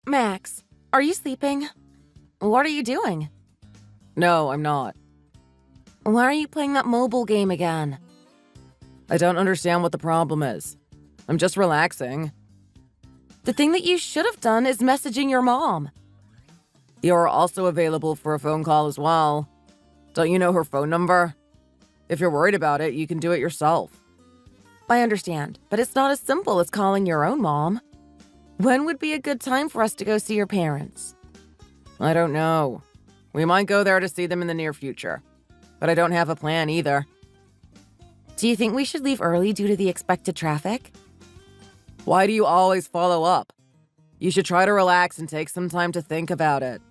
Max, are you sleeping? What are you doing? No, I'm not. Why are you playing that mobile game again? I don't understand what the problem is. I'm just relaxing. The thing that you should have done is messaging your mom. You're also available for a phone call as well. Don't you know her phone number? If you're worried about it, you can do it yourself. I understand, but it's not as simple as calling your own mom. When would be a good time for us to go see your parents? I don't know. We might go there to see them in the near future. But I don't have a plan either. Do you think we should leave early due to the expected traffic? Why do you always follow up? You should try to relax and take some time to think about it.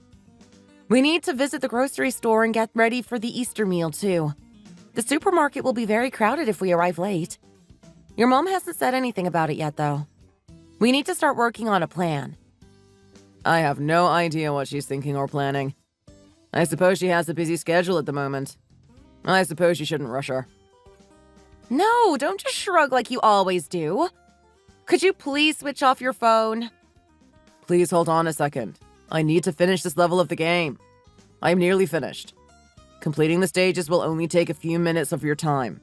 We need to visit the grocery store and get ready for the Easter meal, too. The supermarket will be very crowded if we arrive late. Your mom hasn't said anything about it yet, though. We need to start working on a plan. I have no idea what she's thinking or planning. I suppose she has a busy schedule at the moment. I suppose you shouldn't rush her. No, don't just shrug like you always do. Could you please switch off your phone? Please hold on a second. I need to finish this level of the game. I'm nearly finished. Completing the stages will only take a few minutes of your time.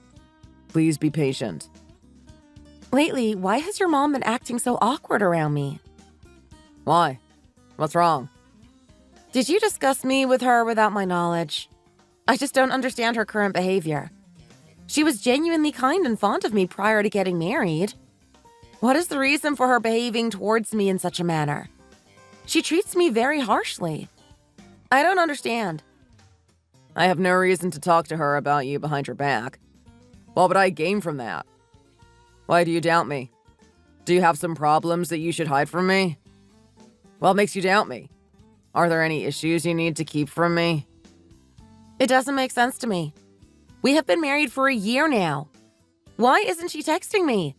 Please be patient. Lately, why has your mom been acting so awkward around me? Why? What's wrong? Did you discuss me with her without my knowledge? I just don't understand her current behavior. She was genuinely kind and fond of me prior to getting married. What is the reason for her behaving towards me in such a manner? She treats me very harshly. I don't understand. I have no reason to talk to her about you behind your back. What would I gain from that? Why do you doubt me? Do you have some problems that you should hide from me? What makes you doubt me? Are there any issues you need to keep from me? It doesn't make sense to me. We have been married for a year now. Why isn't she texting me?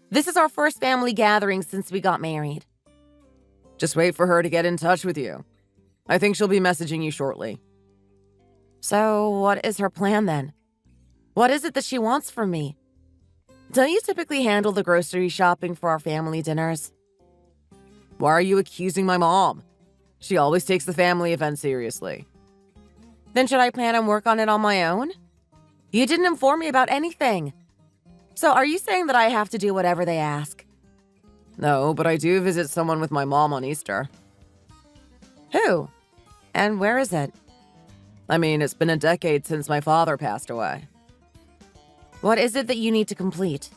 This is our first family gathering since we got married. Just wait for her to get in touch with you. I think she'll be messaging you shortly. So, what is her plan then? What is it that she wants from me? Don't you typically handle the grocery shopping for our family dinners? Why are you accusing my mom? She always takes the family event seriously. Then should I plan and work on it on my own? You didn't inform me about anything. So are you saying that I have to do whatever they ask? No, but I do visit someone with my mom on Easter. Who? And where is it? I mean, it's been a decade since my father passed away. What is it that you need to complete?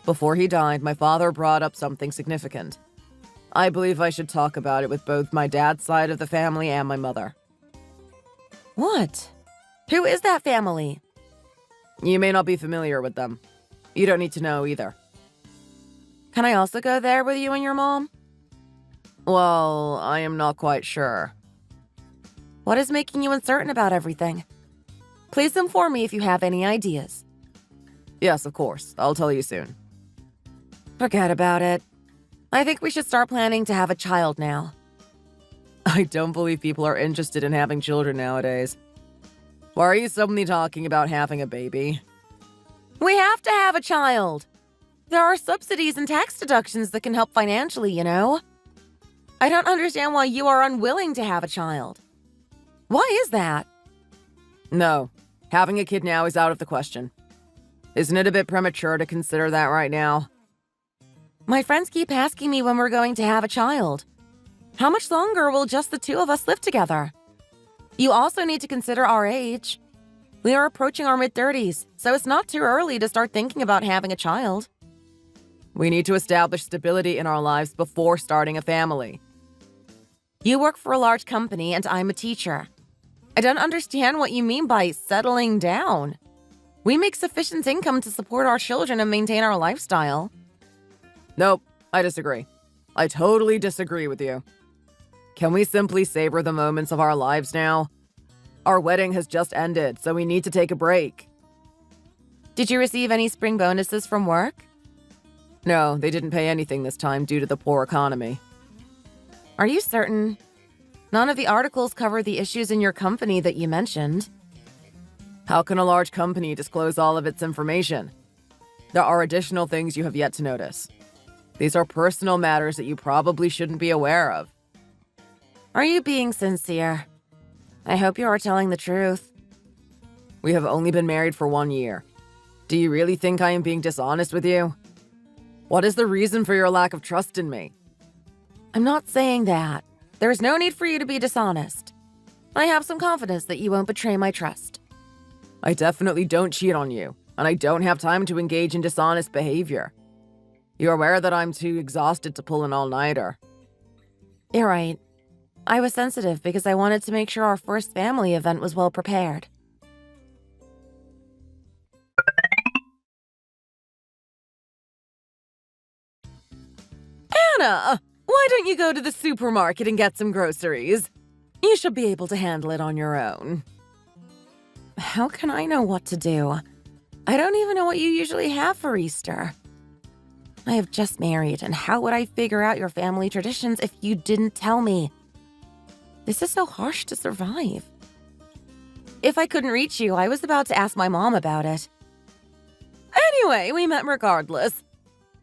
Before he died, my father brought up something significant. I believe I should talk about it with both my dad's side of the family and my mother. What? Who is that family? You may not be familiar with them. You don't need to know either. Can I also go there with you and your mom? Well, I am not quite sure. What is making you uncertain about everything? Please inform me if you have any ideas. Yes, of course. I'll tell you soon. Forget about it. I think we should start planning to have a child now. I don't believe people are interested in having children nowadays. Why are you suddenly talking about having a baby? We have to have a child. There are subsidies and tax deductions that can help financially, you know? I don't understand why you are unwilling to have a child. Why is that? No, having a kid now is out of the question. Isn't it a bit premature to consider that right now? My friends keep asking me when we're going to have a child. How much longer will just the two of us live together? You also need to consider our age. We are approaching our mid-30s, so it's not too early to start thinking about having a child. We need to establish stability in our lives before starting a family. You work for a large company and I'm a teacher. I don't understand what you mean by settling down. We make sufficient income to support our children and maintain our lifestyle. Nope, I disagree. I totally disagree with you. Can we simply savor the moments of our lives now? Our wedding has just ended, so we need to take a break. Did you receive any spring bonuses from work? No, they didn't pay anything this time due to the poor economy. Are you certain? None of the articles cover the issues in your company that you mentioned. How can a large company disclose all of its information? There are additional things you have yet to notice. These are personal matters that you probably shouldn't be aware of. Are you being sincere? I hope you are telling the truth. We have only been married for 1 year. Do you really think I am being dishonest with you? What is the reason for your lack of trust in me? I'm not saying that. There's no need for you to be dishonest. I have some confidence that you won't betray my trust. I definitely don't cheat on you, and I don't have time to engage in dishonest behavior. You're aware that I'm too exhausted to pull an all-nighter. You're right. I was sensitive because I wanted to make sure our first family event was well prepared. Anna, why don't you go to the supermarket and get some groceries? You should be able to handle it on your own. How can I know what to do? I don't even know what you usually have for Easter. I have just married, and how would I figure out your family traditions if you didn't tell me? This is so harsh to survive. If I couldn't reach you, I was about to ask my mom about it. Anyway, we met regardless.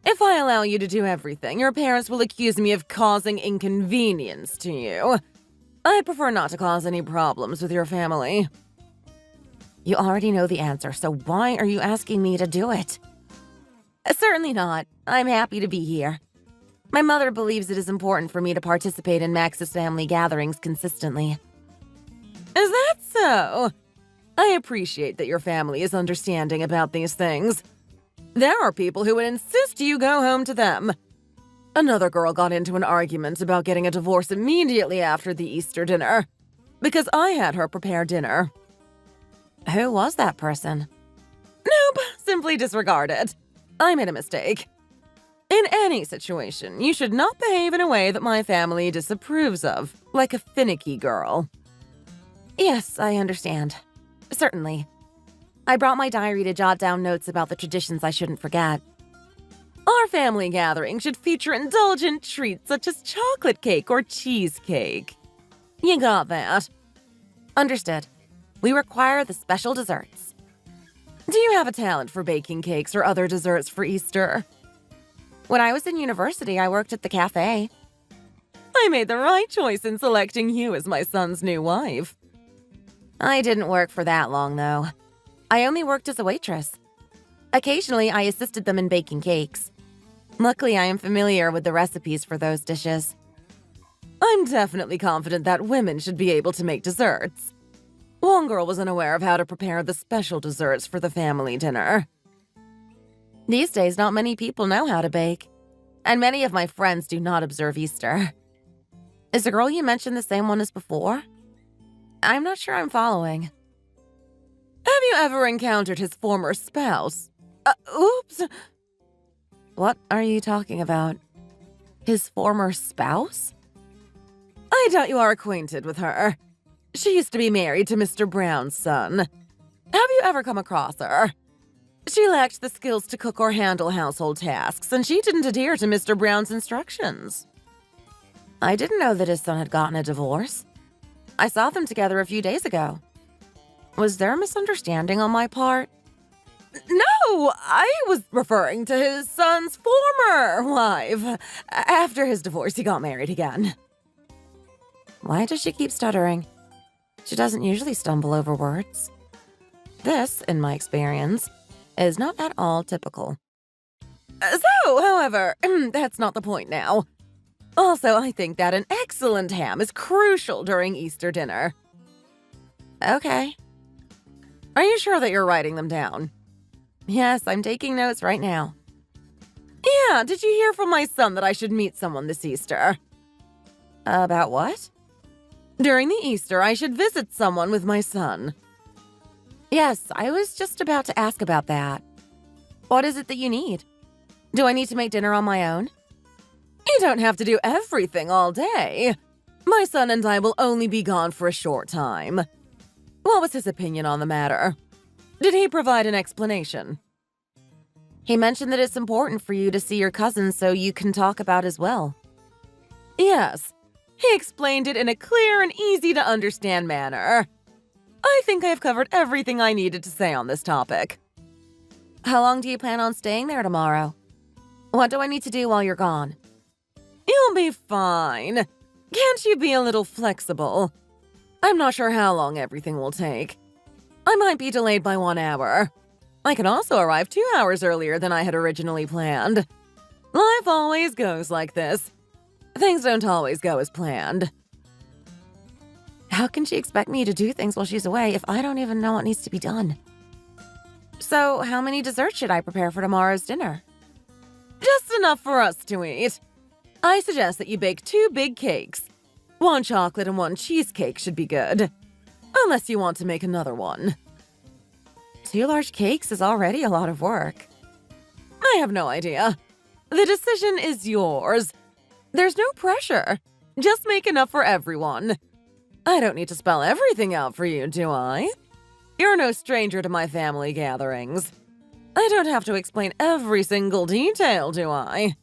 If I allow you to do everything, your parents will accuse me of causing inconvenience to you. I prefer not to cause any problems with your family. You already know the answer, so why are you asking me to do it? Certainly not. I'm happy to be here. My mother believes it is important for me to participate in Max's family gatherings consistently. Is that so? I appreciate that your family is understanding about these things. There are people who would insist you go home to them. Another girl got into an argument about getting a divorce immediately after the Easter dinner, because I had her prepare dinner. Who was that person? Nope, simply disregard it. I made a mistake. In any situation, you should not behave in a way that my family disapproves of, like a finicky girl. Yes, I understand. Certainly. I brought my diary to jot down notes about the traditions I shouldn't forget. Our family gathering should feature indulgent treats such as chocolate cake or cheesecake. You got that? Understood. We require the special desserts. Do you have a talent for baking cakes or other desserts for Easter? When I was in university, I worked at the cafe. I made the right choice in selecting you as my son's new wife. I didn't work for that long, though. I only worked as a waitress. Occasionally, I assisted them in baking cakes. Luckily, I am familiar with the recipes for those dishes. I'm definitely confident that women should be able to make desserts. One girl was unaware of how to prepare the special desserts for the family dinner. These days, not many people know how to bake, and many of my friends do not observe Easter. Is the girl you mentioned the same one as before? I'm not sure I'm following. Have you ever encountered his former spouse? Oops. What are you talking about? His former spouse? I doubt you are acquainted with her. She used to be married to Mr. Brown's son. Have you ever come across her? She lacked the skills to cook or handle household tasks, and she didn't adhere to Mr. Brown's instructions. I didn't know that his son had gotten a divorce. I saw them together a few days ago. Was there a misunderstanding on my part? No, I was referring to his son's former wife. After his divorce, he got married again. Why does she keep stuttering? She doesn't usually stumble over words. This, in my experience, is not at all typical. So, however, that's not the point now. Also, I think that an excellent ham is crucial during Easter dinner. Okay. Are you sure that you're writing them down? Yes, I'm taking notes right now. Yeah, did you hear from my son that I should meet someone this Easter? About what? During the Easter, I should visit someone with my son. Yes, I was just about to ask about that. What is it that you need? Do I need to make dinner on my own? You don't have to do everything all day. My son and I will only be gone for a short time. What was his opinion on the matter? Did he provide an explanation? He mentioned that it's important for you to see your cousin so you can talk about his will. Yes, he explained it in a clear and easy-to-understand manner. I think I've covered everything I needed to say on this topic. How long do you plan on staying there tomorrow? What do I need to do while you're gone? You'll be fine. Can't you be a little flexible? I'm not sure how long everything will take. I might be delayed by 1 hour. I can also arrive 2 hours earlier than I had originally planned. Life always goes like this. Things don't always go as planned. How can she expect me to do things while she's away if I don't even know what needs to be done? So, how many desserts should I prepare for tomorrow's dinner? Just enough for us to eat. I suggest that you bake 2 big cakes. 1 chocolate and 1 cheesecake should be good. Unless you want to make another one. 2 large cakes is already a lot of work. I have no idea. The decision is yours. There's no pressure. Just make enough for everyone. I don't need to spell everything out for you, do I? You're no stranger to my family gatherings. I don't have to explain every single detail, do I?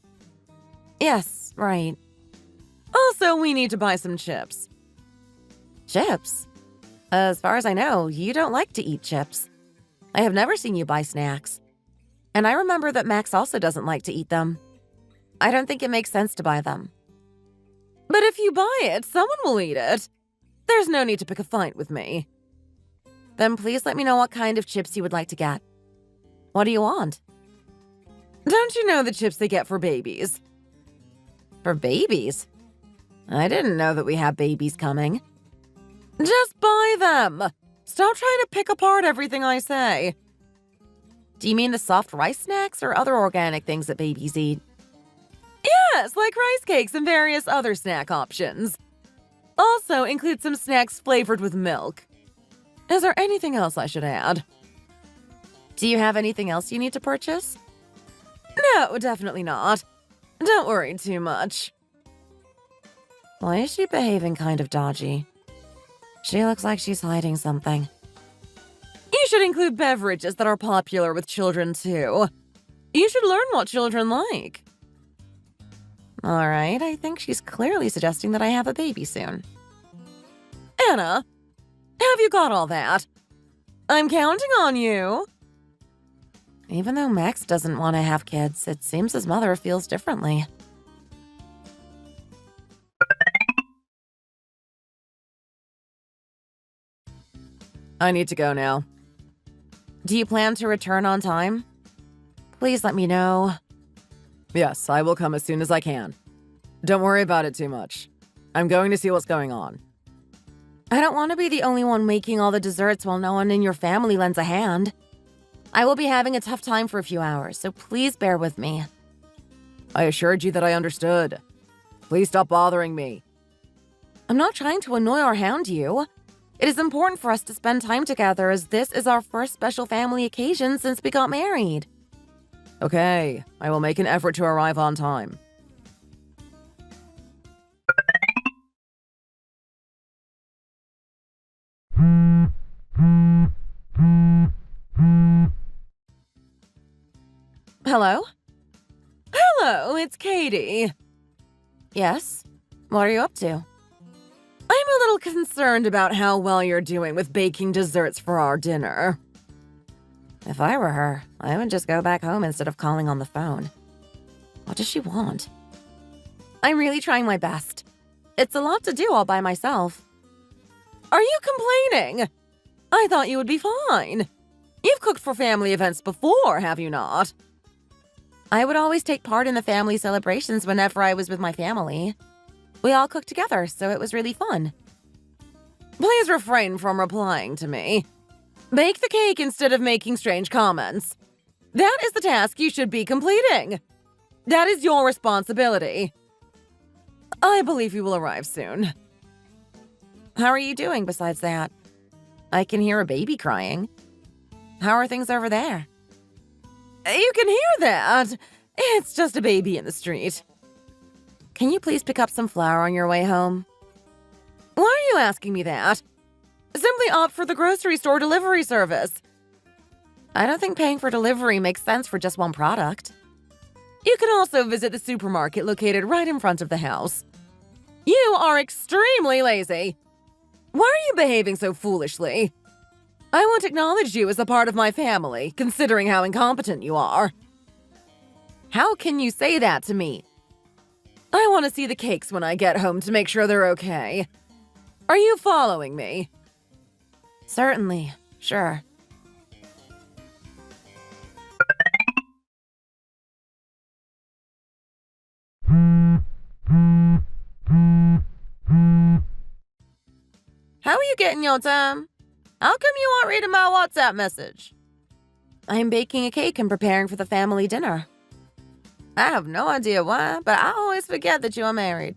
Yes, right. Also, we need to buy some chips. Chips? As far as I know, you don't like to eat chips. I have never seen you buy snacks. And I remember that Max also doesn't like to eat them. I don't think it makes sense to buy them. But if you buy it, someone will eat it. There's no need to pick a fight with me. Then please let me know what kind of chips you would like to get. What do you want? Don't you know the chips they get for babies? For babies? I didn't know that we had babies coming. Just buy them! Stop trying to pick apart everything I say. Do you mean the soft rice snacks or other organic things that babies eat? Yes, like rice cakes and various other snack options. Also include some snacks flavored with milk. Is there anything else I should add? Do you have anything else you need to purchase? No, definitely not. Don't worry too much. Why is she behaving kind of dodgy? She looks like she's hiding something. You should include beverages that are popular with children, too. You should learn what children like. All right, I think she's clearly suggesting that I have a baby soon. Anna, have you got all that? I'm counting on you. Even though Max doesn't want to have kids, it seems his mother feels differently. I need to go now. Do you plan to return on time? Please let me know. Yes, I will come as soon as I can. Don't worry about it too much. I'm going to see what's going on. I don't want to be the only one making all the desserts while no one in your family lends a hand. I will be having a tough time for a few hours, so please bear with me. I assured you that I understood. Please stop bothering me. I'm not trying to annoy or hound you. It is important for us to spend time together as this is our first special family occasion since we got married. Okay, I will make an effort to arrive on time. Hello? Hello, it's Katie. Yes? What are you up to? I'm a little concerned about how well you're doing with baking desserts for our dinner. If I were her, I would just go back home instead of calling on the phone. What does she want? I'm really trying my best. It's a lot to do all by myself. Are you complaining? I thought you would be fine. You've cooked for family events before, have you not? I would always take part in the family celebrations whenever I was with my family. We all cooked together, so it was really fun. Please refrain from replying to me. Bake the cake instead of making strange comments. That is the task you should be completing. That is your responsibility. I believe you will arrive soon. How are you doing besides that? I can hear a baby crying. How are things over there? You can hear that. It's just a baby in the street. Can you please pick up some flour on your way home? Why are you asking me that? Simply opt for the grocery store delivery service. I don't think paying for delivery makes sense for just one product. You can also visit the supermarket located right in front of the house. You are extremely lazy. Why are you behaving so foolishly? I won't acknowledge you as a part of my family, considering how incompetent you are. How can you say that to me? I want to see the cakes when I get home to make sure they're okay. Are you following me? Certainly, sure. How are you getting your time? How come you aren't reading my WhatsApp message? I'm baking a cake and preparing for the family dinner. I have no idea why, but I always forget that you're married.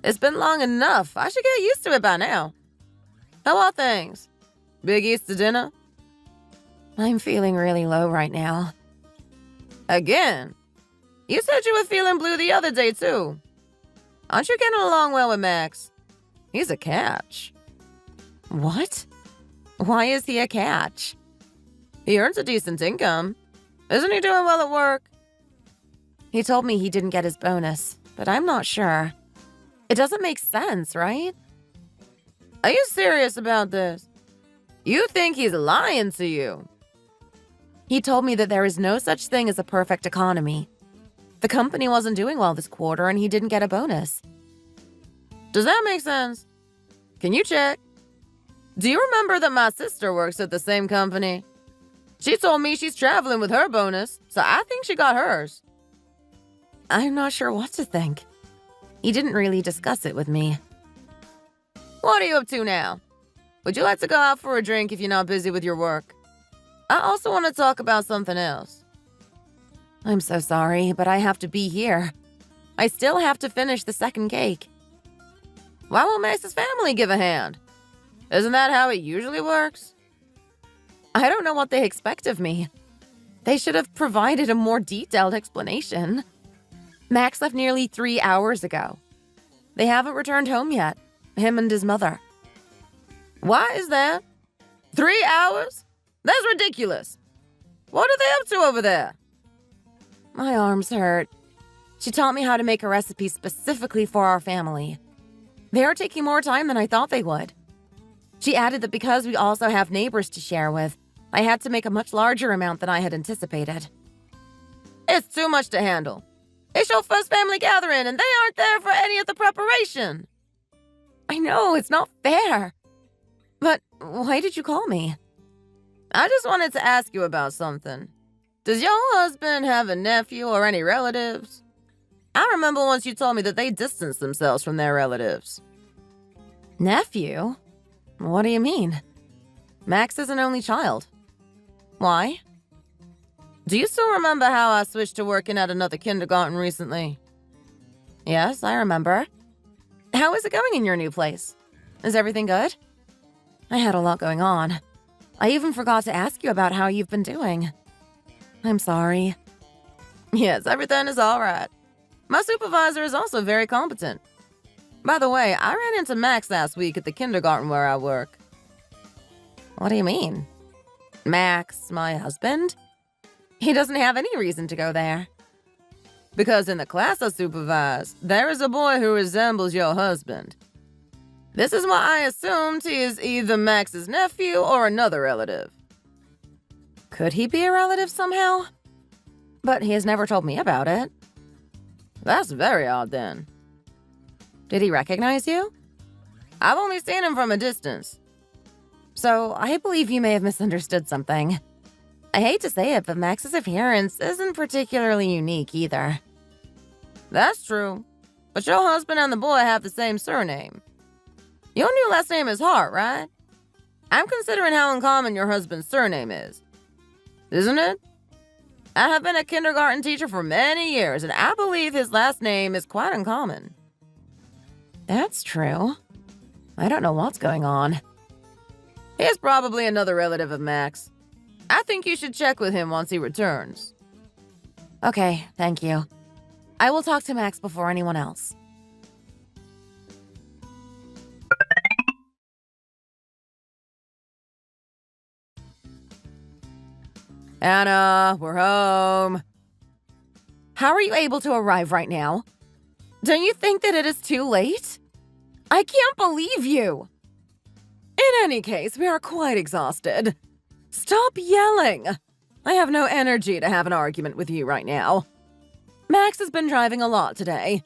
It's been long enough. I should get used to it by now. How are things? Big Easter dinner? I'm feeling really low right now. Again? You said you were feeling blue the other day, too. Aren't you getting along well with Max? He's a catch. What? Why is he a catch? He earns a decent income. Isn't he doing well at work? He told me he didn't get his bonus, but I'm not sure. It doesn't make sense, right? Are you serious about this? You think he's lying to you? He told me that there is no such thing as a perfect economy. The company wasn't doing well this quarter and he didn't get a bonus. Does that make sense? Can you check? Do you remember that my sister works at the same company? She told me she's traveling with her bonus, so I think she got hers. I'm not sure what to think. He didn't really discuss it with me. What are you up to now? Would you like to go out for a drink if you're not busy with your work? I also want to talk about something else. I'm so sorry, but I have to be here. I still have to finish the second cake. Why won't Max's family give a hand? Isn't that how it usually works? I don't know what they expect of me. They should have provided a more detailed explanation. Max left nearly 3 hours ago. They haven't returned home yet, him and his mother. Why is that? 3 hours? That's ridiculous. What are they up to over there? My arms hurt. She taught me how to make a recipe specifically for our family. They are taking more time than I thought they would. She added that because we also have neighbors to share with, I had to make a much larger amount than I had anticipated. It's too much to handle. It's your first family gathering and they aren't there for any of the preparation. I know, it's not fair. But why did you call me? I just wanted to ask you about something. Does your husband have a nephew or any relatives? I remember once you told me that they distanced themselves from their relatives. Nephew? What do you mean? Max is an only child. Why? Do you still remember how I switched to working at another kindergarten recently? Yes, I remember. How is it going in your new place? Is everything good? I had a lot going on. I even forgot to ask you about how you've been doing. I'm sorry. Yes, everything is all right. My supervisor is also very competent. By the way, I ran into Max last week at the kindergarten where I work. What do you mean? Max, my husband? He doesn't have any reason to go there. Because in the class I supervise, there is a boy who resembles your husband. This is why I assumed he is either Max's nephew or another relative. Could he be a relative somehow? But he has never told me about it. That's very odd then. Did he recognize you? I've only seen him from a distance. So I believe you may have misunderstood something. I hate to say it, but Max's appearance isn't particularly unique either. That's true. But your husband and the boy have the same surname. Your new last name is Hart, right? I'm considering how uncommon your husband's surname is. Isn't it? I have been a kindergarten teacher for many years, and I believe his last name is quite uncommon. That's true. I don't know what's going on. He's probably another relative of Max. I think you should check with him once he returns. Okay, thank you. I will talk to Max before anyone else. Anna, we're home. How are you able to arrive right now? Don't you think that it is too late? I can't believe you. In any case, we are quite exhausted. Stop yelling. I have no energy to have an argument with you right now. Max has been driving a lot today.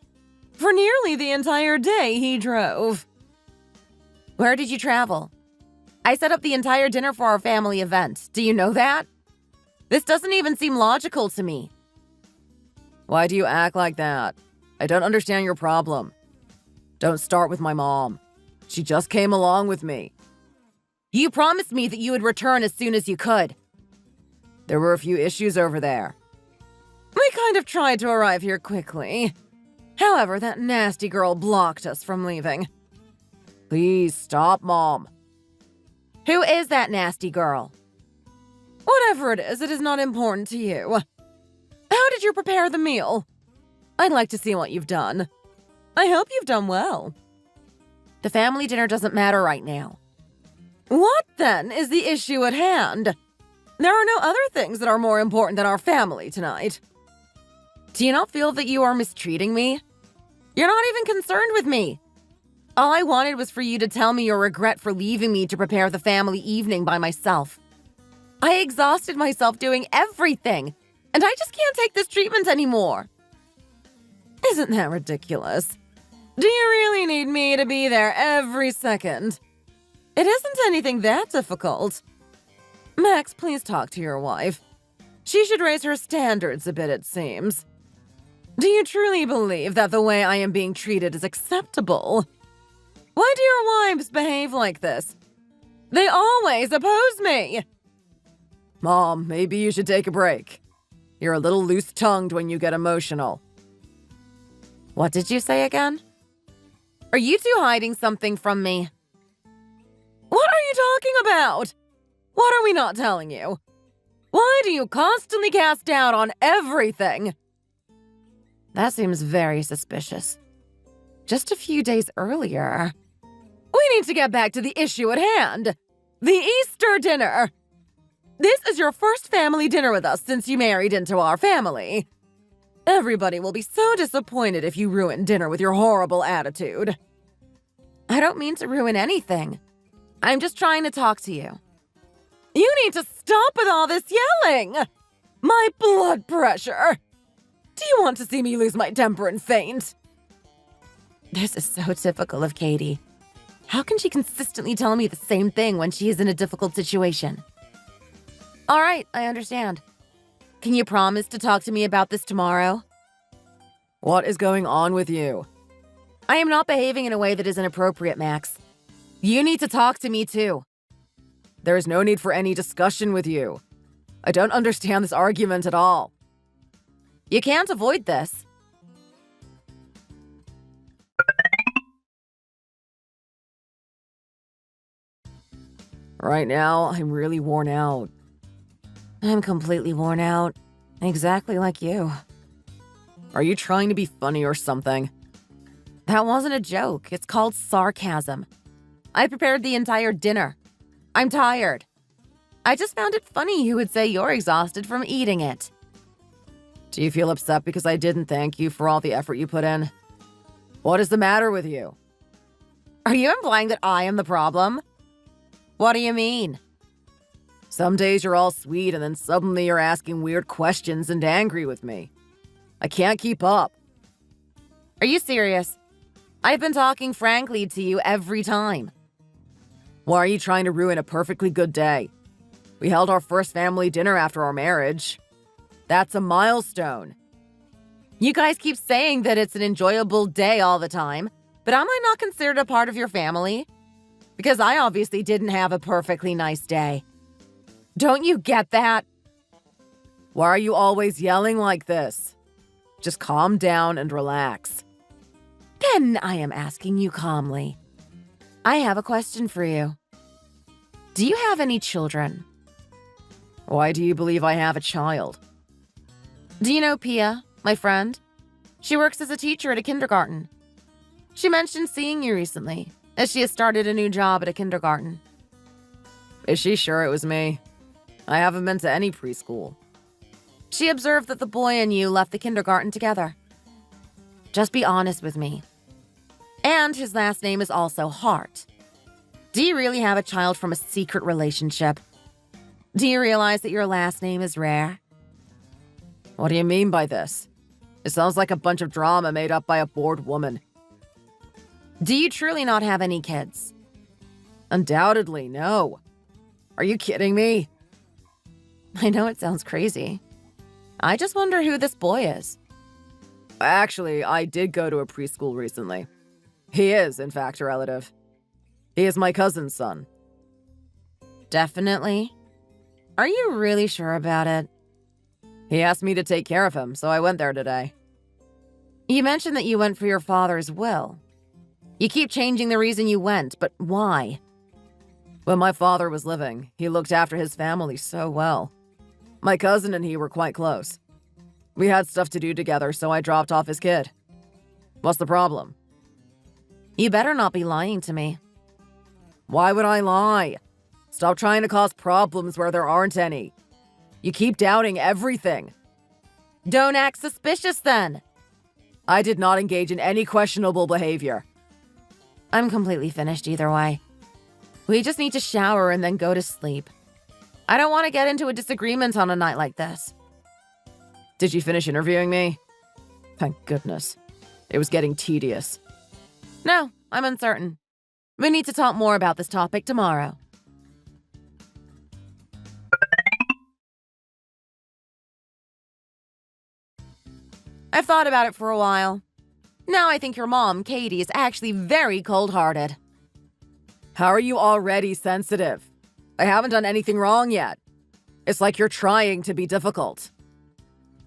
For nearly the entire day, he drove. Where did you travel? I set up the entire dinner for our family event. Do you know that? This doesn't even seem logical to me. Why do you act like that? I don't understand your problem. Don't start with my mom. She just came along with me. You promised me that you would return as soon as you could. There were a few issues over there. We kind of tried to arrive here quickly. However, that nasty girl blocked us from leaving. Please stop, Mom. Who is that nasty girl? Whatever it is not important to you. How did you prepare the meal? I'd like to see what you've done. I hope you've done well. The family dinner doesn't matter right now. What, then, is the issue at hand? There are no other things that are more important than our family tonight. Do you not feel that you are mistreating me? You're not even concerned with me. All I wanted was for you to tell me your regret for leaving me to prepare the family evening by myself. I exhausted myself doing everything, and I just can't take this treatment anymore. Isn't that ridiculous? Do you really need me to be there every second? It isn't anything that difficult. Max, please talk to your wife. She should raise her standards a bit, it seems. Do you truly believe that the way I am being treated is acceptable? Why do your wives behave like this? They always oppose me. Mom, maybe you should take a break. You're a little loose-tongued when you get emotional. What did you say again? Are you two hiding something from me? What are you talking about? What are we not telling you? Why do you constantly cast doubt on everything? That seems very suspicious. Just a few days earlier. We need to get back to the issue at hand. The Easter dinner. This is your first family dinner with us since you married into our family. Everybody will be so disappointed if you ruin dinner with your horrible attitude. I don't mean to ruin anything. I'm just trying to talk to you. You need to stop with all this yelling! My blood pressure! Do you want to see me lose my temper and faint? This is so typical of Katie. How can she consistently tell me the same thing when she is in a difficult situation? All right, I understand. Can you promise to talk to me about this tomorrow? What is going on with you? I am not behaving in a way that is inappropriate, Max. You need to talk to me too. There is no need for any discussion with you. I don't understand this argument at all. You can't avoid this. Right now, I'm really worn out. I'm completely worn out. Exactly like you. Are you trying to be funny or something? That wasn't a joke. It's called sarcasm. I prepared the entire dinner. I'm tired. I just found it funny you would say you're exhausted from eating it. Do you feel upset because I didn't thank you for all the effort you put in? What is the matter with you? Are you implying that I am the problem? What do you mean? Some days you're all sweet and then suddenly you're asking weird questions and angry with me. I can't keep up. Are you serious? I've been talking frankly to you every time. Why are you trying to ruin a perfectly good day? We held our first family dinner after our marriage. That's a milestone. You guys keep saying that it's an enjoyable day all the time, but am I not considered a part of your family? Because I obviously didn't have a perfectly nice day. Don't you get that? Why are you always yelling like this? Just calm down and relax. Then I am asking you calmly. I have a question for you. Do you have any children? Why do you believe I have a child? Do you know Pia, my friend? She works as a teacher at a kindergarten. She mentioned seeing you recently, as she has started a new job at a kindergarten. Is she sure it was me? I haven't been to any preschool. She observed that the boy and you left the kindergarten together. Just be honest with me. And his last name is also Hart. Do you really have a child from a secret relationship? Do you realize that your last name is rare? What do you mean by this? It sounds like a bunch of drama made up by a bored woman. Do you truly not have any kids? Undoubtedly, no. Are you kidding me? I know it sounds crazy. I just wonder who this boy is. Actually, I did go to a preschool recently. He is, in fact, a relative. He is my cousin's son. Definitely? Are you really sure about it? He asked me to take care of him, so I went there today. You mentioned that you went for your father's will. You keep changing the reason you went, but why? When my father was living, he looked after his family so well. My cousin and he were quite close. We had stuff to do together, so I dropped off his kid. What's the problem? You better not be lying to me. Why would I lie? Stop trying to cause problems where there aren't any. You keep doubting everything. Don't act suspicious then. I did not engage in any questionable behavior. I'm completely finished either way. We just need to shower and then go to sleep. I don't want to get into a disagreement on a night like this. Did you finish interviewing me? Thank goodness. It was getting tedious. No, I'm uncertain. We need to talk more about this topic tomorrow. I've thought about it for a while. Now I think your mom, Katie, is actually very cold-hearted. How are you already sensitive? I haven't done anything wrong yet. It's like you're trying to be difficult.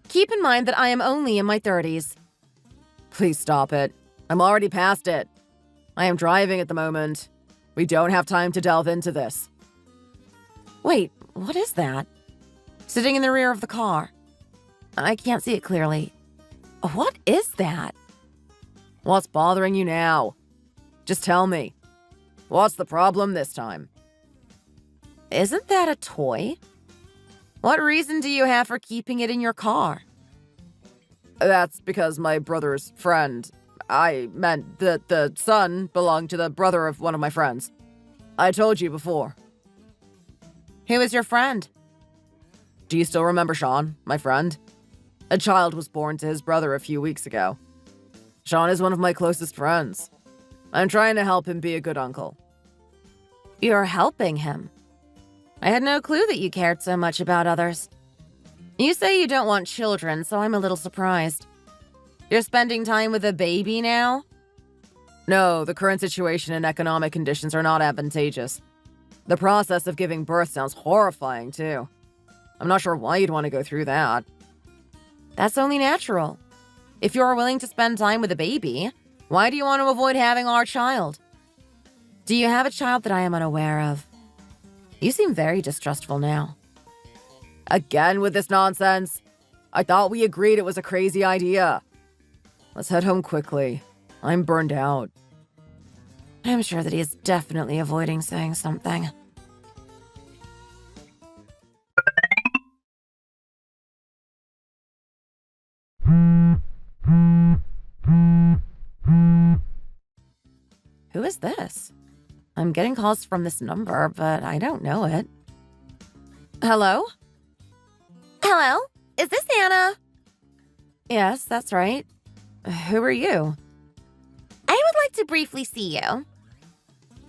Keep in mind that I am only in my 30s. Please stop it. I'm already past it. I am driving at the moment. We don't have time to delve into this. Wait, what is that? Sitting in the rear of the car. I can't see it clearly. What is that? What's bothering you now? Just tell me. What's the problem this time? Isn't that a toy? What reason do you have for keeping it in your car? That's because my brother's friend, I meant the son belonged to the brother of one of my friends. I told you before. Who is your friend? Do you still remember Sean, my friend? A child was born to his brother a few weeks ago. Sean is one of my closest friends. I'm trying to help him be a good uncle. You're helping him. I had no clue that you cared so much about others. You say you don't want children, so I'm a little surprised. You're spending time with a baby now? No, the current situation and economic conditions are not advantageous. The process of giving birth sounds horrifying, too. I'm not sure why you'd want to go through that. That's only natural. If you're willing to spend time with a baby, why do you want to avoid having our child? Do you have a child that I am unaware of? You seem very distrustful now. Again with this nonsense? I thought we agreed it was a crazy idea. Let's head home quickly. I'm burned out. I'm sure that he is definitely avoiding saying something. Who is this? I'm getting calls from this number, but I don't know it. Hello? Hello? Is this Anna? Yes, that's right. Who are you? I would like to briefly see you.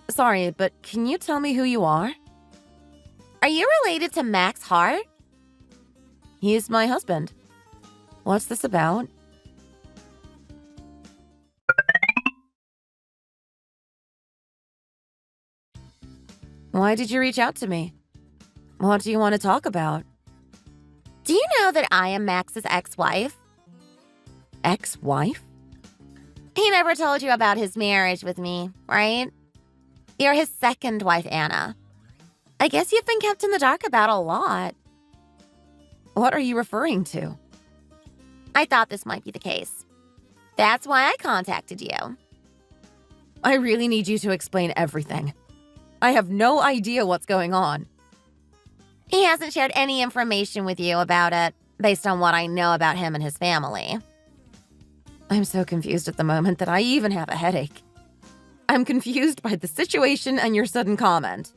Sorry, but can you tell me who you are? Are you related to Max Hart? He's my husband. What's this about? Why did you reach out to me? What do you want to talk about? Do you know that I am Max's ex-wife? Ex-wife? He never told you about his marriage with me, right? You're his second wife, Anna. I guess you've been kept in the dark about a lot. What are you referring to? I thought this might be the case. That's why I contacted you. I really need you to explain everything. I have no idea what's going on. He hasn't shared any information with you about it, based on what I know about him and his family. I'm so confused at the moment that I even have a headache. I'm confused by the situation and your sudden comment.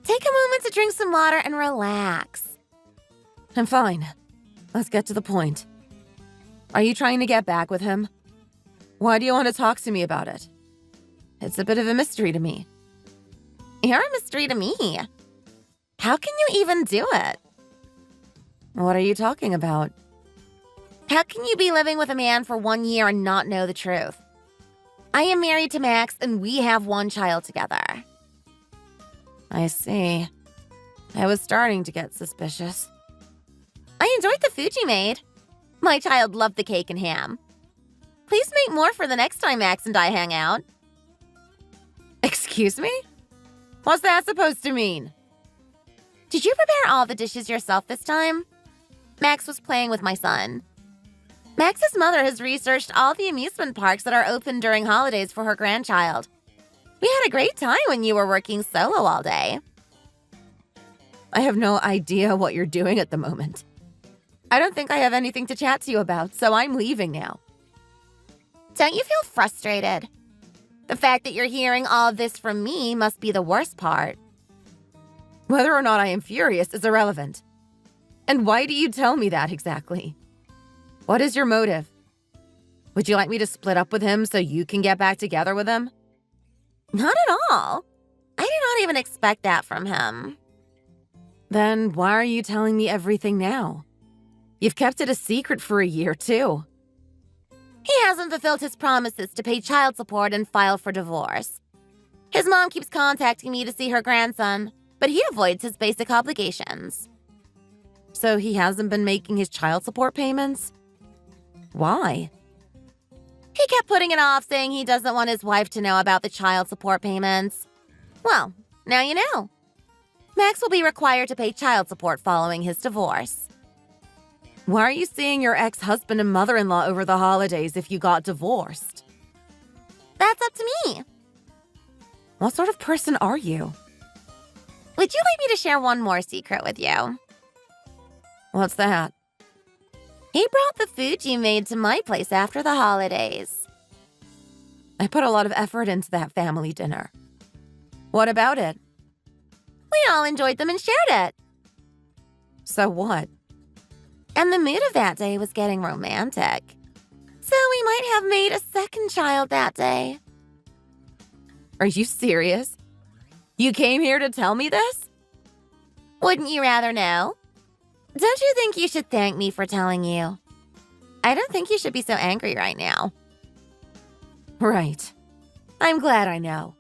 Take a moment to drink some water and relax. I'm fine. Let's get to the point. Are you trying to get back with him? Why do you want to talk to me about it? It's a bit of a mystery to me. You're a mystery to me. How can you even do it? What are you talking about? How can you be living with a man for 1 year and not know the truth? I am married to Max and we have 1 child together. I see. I was starting to get suspicious. I enjoyed the food you made. My child loved the cake and ham. Please make more for the next time Max and I hang out. Excuse me? What's that supposed to mean? Did you prepare all the dishes yourself this time? Max was playing with my son. Max's mother has researched all the amusement parks that are open during holidays for her grandchild. We had a great time when you were working solo all day. I have no idea what you're doing at the moment. I don't think I have anything to chat to you about, so I'm leaving now. Don't you feel frustrated? The fact that you're hearing all of this from me must be the worst part. Whether or not I am furious is irrelevant. And why do you tell me that exactly? What is your motive? Would you like me to split up with him so you can get back together with him? Not at all. I did not even expect that from him. Then why are you telling me everything now? You've kept it a secret for a year, too. He hasn't fulfilled his promises to pay child support and file for divorce. His mom keeps contacting me to see her grandson, but he avoids his basic obligations. So he hasn't been making his child support payments? Why? He kept putting it off, saying he doesn't want his wife to know about the child support payments. Well, now you know. Max will be required to pay child support following his divorce. Why are you seeing your ex-husband and mother-in-law over the holidays if you got divorced? That's up to me. What sort of person are you? Would you like me to share one more secret with you? What's that? He brought the food you made to my place after the holidays. I put a lot of effort into that family dinner. What about it? We all enjoyed them and shared it. So what? And the mood of that day was getting romantic. So we might have made a second child that day. Are you serious? You came here to tell me this? Wouldn't you rather know? Don't you think you should thank me for telling you? I don't think you should be so angry right now. Right. I'm glad I know.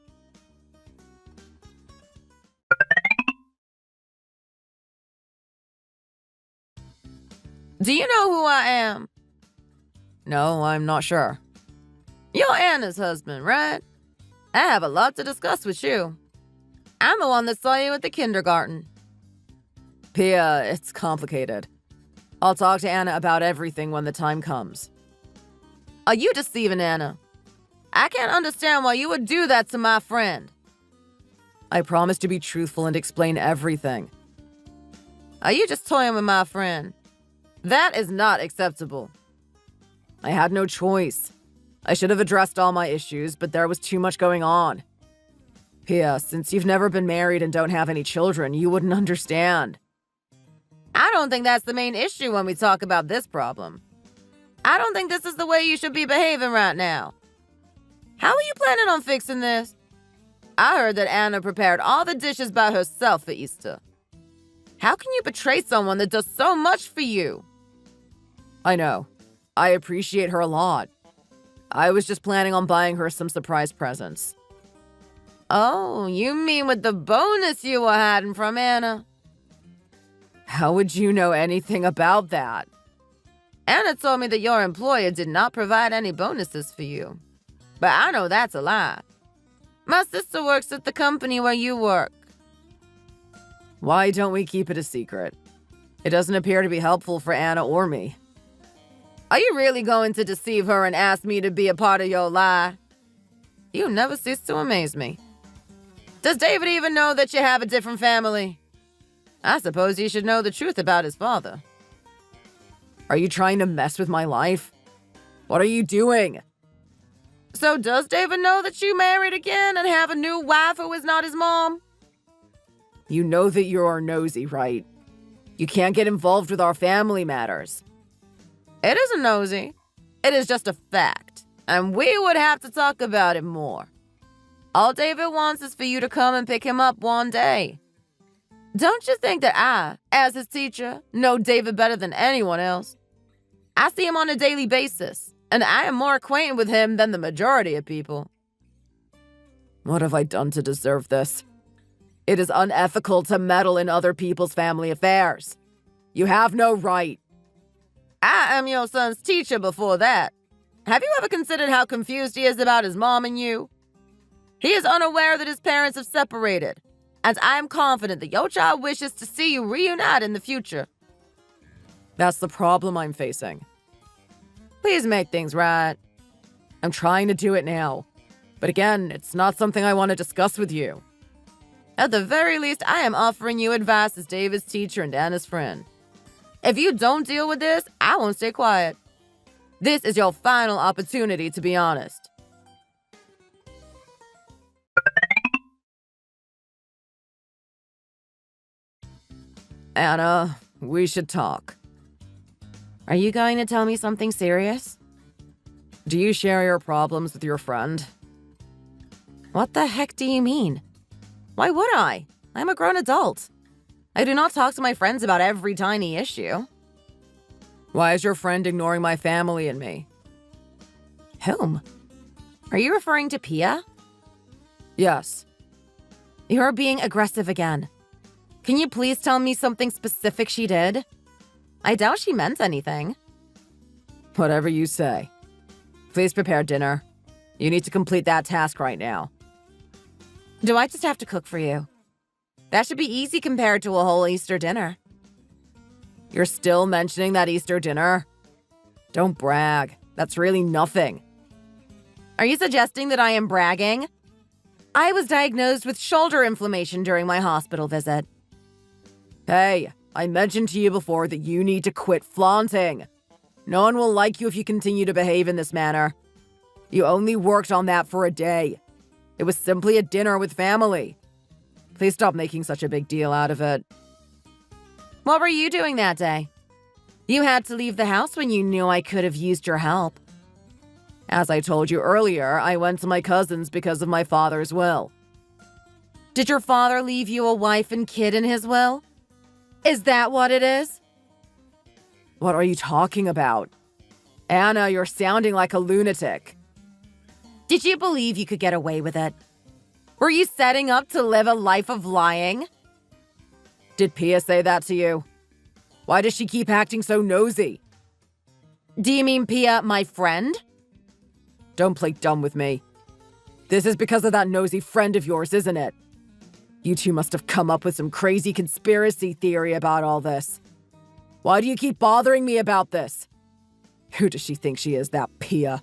Do you know who I am? No, I'm not sure. You're Anna's husband, right? I have a lot to discuss with you. I'm the one that saw you at the kindergarten. Pia, it's complicated. I'll talk to Anna about everything when the time comes. Are you deceiving Anna? I can't understand why you would do that to my friend. I promise to be truthful and explain everything. Are you just toying with my friend? That is not acceptable. I had no choice. I should have addressed all my issues, but there was too much going on. Pia, since you've never been married and don't have any children, you wouldn't understand. I don't think that's the main issue when we talk about this problem. I don't think this is the way you should be behaving right now. How are you planning on fixing this? I heard that Anna prepared all the dishes by herself for Easter. How can you betray someone that does so much for you? I know. I appreciate her a lot. I was just planning on buying her some surprise presents. Oh, you mean with the bonus you were hiding from Anna? How would you know anything about that? Anna told me that your employer did not provide any bonuses for you. But I know that's a lie. My sister works at the company where you work. Why don't we keep it a secret? It doesn't appear to be helpful for Anna or me. Are you really going to deceive her and ask me to be a part of your lie? You never cease to amaze me. Does David even know that you have a different family? I suppose he should know the truth about his father. Are you trying to mess with my life? What are you doing? So does David know that you married again and have a new wife who is not his mom? You know that you're nosy, right? You can't get involved with our family matters. It isn't nosy. It is just a fact, and we would have to talk about it more. All David wants is for you to come and pick him up one day. Don't you think that I, as his teacher, know David better than anyone else? I see him on a daily basis, and I am more acquainted with him than the majority of people. What have I done to deserve this? It is unethical to meddle in other people's family affairs. You have no right. I am your son's teacher before that. Have you ever considered how confused he is about his mom and you? He is unaware that his parents have separated, and I am confident that your child wishes to see you reunite in the future. That's the problem I'm facing. Please make things right. I'm trying to do it now. But again, it's not something I want to discuss with you. At the very least, I am offering you advice as David's teacher and Anna's friend. If you don't deal with this, I won't stay quiet. This is your final opportunity to be honest. Anna, we should talk. Are you going to tell me something serious? Do you share your problems with your friend? What the heck do you mean? Why would I? I'm a grown adult. I do not talk to my friends about every tiny issue. Why is your friend ignoring my family and me? Whom? Are you referring to Pia? Yes. You're being aggressive again. Can you please tell me something specific she did? I doubt she meant anything. Whatever you say. Please prepare dinner. You need to complete that task right now. Do I just have to cook for you? That should be easy compared to a whole Easter dinner. You're still mentioning that Easter dinner? Don't brag. That's really nothing. Are you suggesting that I am bragging? I was diagnosed with shoulder inflammation during my hospital visit. Hey, I mentioned to you before that you need to quit flaunting. No one will like you if you continue to behave in this manner. You only worked on that for a day. It was simply a dinner with family. Please stop making such a big deal out of it. What were you doing that day? You had to leave the house when you knew I could have used your help. As I told you earlier, I went to my cousin's because of my father's will. Did your father leave you a wife and kid in his will? Is that what it is? What are you talking about? Anna, you're sounding like a lunatic. Did you believe you could get away with it? Were you setting up to live a life of lying? Did Pia say that to you? Why does she keep acting so nosy? Do you mean Pia, my friend? Don't play dumb with me. This is because of that nosy friend of yours, isn't it? You two must have come up with some crazy conspiracy theory about all this. Why do you keep bothering me about this? Who does she think she is, that Pia?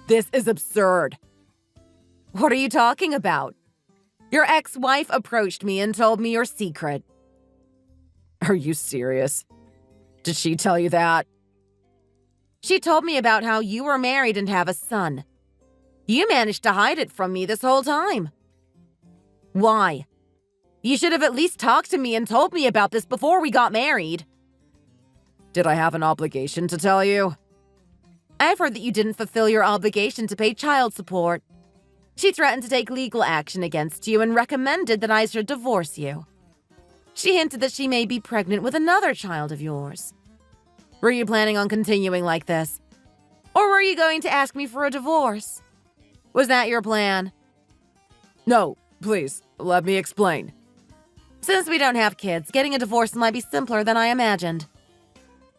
This is absurd. What are you talking about? Your ex-wife approached me and told me your secret. Are you serious? Did she tell you that? She told me about how you were married and have a son. You managed to hide it from me this whole time. Why? You should have at least talked to me and told me about this before we got married. Did I have an obligation to tell you? I've heard that you didn't fulfill your obligation to pay child support. She threatened to take legal action against you and recommended that I should divorce you. She hinted that she may be pregnant with another child of yours. Were you planning on continuing like this? Or were you going to ask me for a divorce? Was that your plan? No, please, let me explain. Since we don't have kids, getting a divorce might be simpler than I imagined.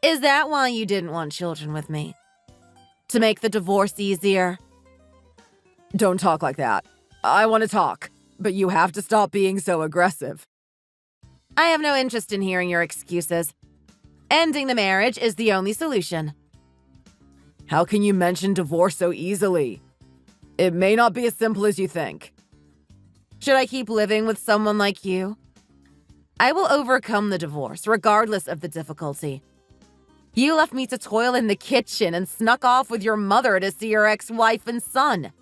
Is that why you didn't want children with me? To make the divorce easier? Don't talk like that. I want to talk, but you have to stop being so aggressive. I have no interest in hearing your excuses. Ending the marriage is the only solution. How can you mention divorce so easily? It may not be as simple as you think. Should I keep living with someone like you? I will overcome the divorce, regardless of the difficulty. You left me to toil in the kitchen and snuck off with your mother to see your ex-wife and son.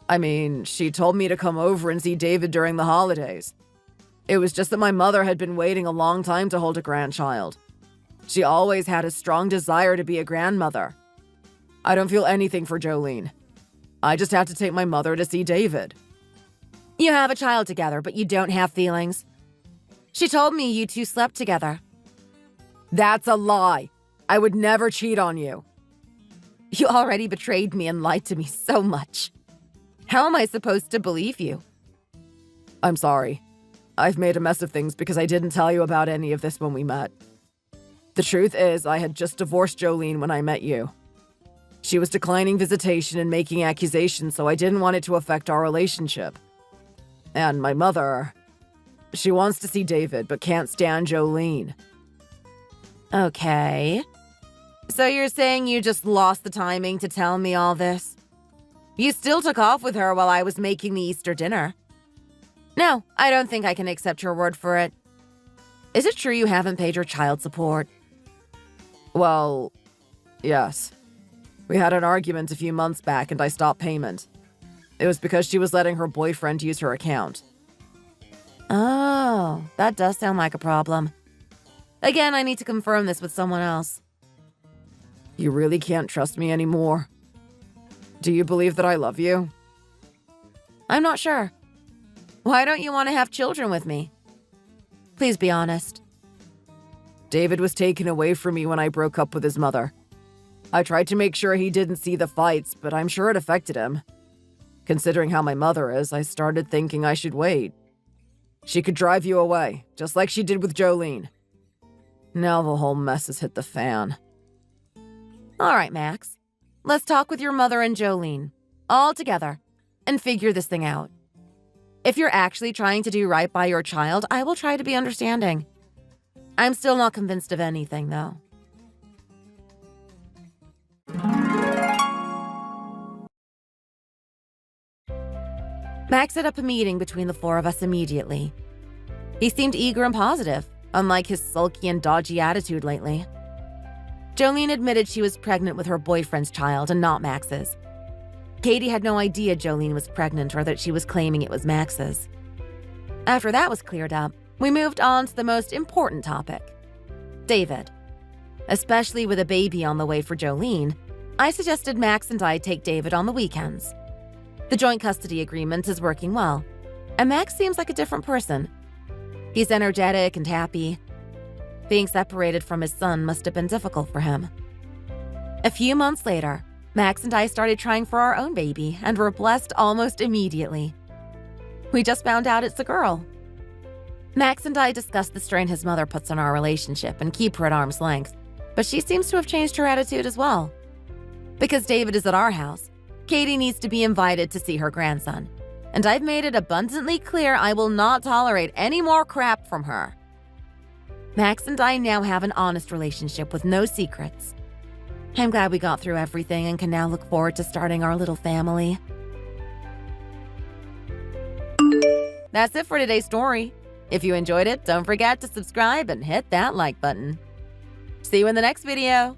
I mean, she told me to come over and see David during the holidays. It was just that my mother had been waiting a long time to hold a grandchild. She always had a strong desire to be a grandmother. I don't feel anything for Jolene. I just have to take my mother to see David. You have a child together, but you don't have feelings. She told me you two slept together. That's a lie. I would never cheat on you. You already betrayed me and lied to me so much. How am I supposed to believe you? I'm sorry. I've made a mess of things because I didn't tell you about any of this when we met. The truth is, I had just divorced Jolene when I met you. She was declining visitation and making accusations, so I didn't want it to affect our relationship. And my mother, she wants to see David, but can't stand Jolene. Okay. So you're saying you just lost the timing to tell me all this? You still took off with her while I was making the Easter dinner. No, I don't think I can accept your word for it. Is it true you haven't paid your child support? Well, yes. We had an argument a few months back and I stopped payment. It was because she was letting her boyfriend use her account. Oh, that does sound like a problem. Again, I need to confirm this with someone else. You really can't trust me anymore. Do you believe that I love you? I'm not sure. Why don't you want to have children with me? Please be honest. David was taken away from me when I broke up with his mother. I tried to make sure he didn't see the fights, but I'm sure it affected him. Considering how my mother is, I started thinking I should wait. She could drive you away, just like she did with Jolene. Now the whole mess has hit the fan. All right, Max. Let's talk with your mother and Jolene, all together, and figure this thing out. If you're actually trying to do right by your child, I will try to be understanding. I'm still not convinced of anything, though. Max set up a meeting between the four of us immediately. He seemed eager and positive, unlike his sulky and dodgy attitude lately. Jolene admitted she was pregnant with her boyfriend's child and not Max's. Katie had no idea Jolene was pregnant or that she was claiming it was Max's. After that was cleared up, we moved on to the most important topic, David. Especially with a baby on the way for Jolene, I suggested Max and I take David on the weekends. The joint custody agreement is working well, and Max seems like a different person. He's energetic and happy. Being separated from his son must have been difficult for him. A few months later, Max and I started trying for our own baby and were blessed almost immediately. We just found out it's a girl. Max and I discussed the strain his mother puts on our relationship and keep her at arm's length, but she seems to have changed her attitude as well. Because David is at our house, Katie needs to be invited to see her grandson, and I've made it abundantly clear I will not tolerate any more crap from her. Max and I now have an honest relationship with no secrets. I'm glad we got through everything and can now look forward to starting our little family. That's it for today's story. If you enjoyed it, don't forget to subscribe and hit that like button. See you in the next video.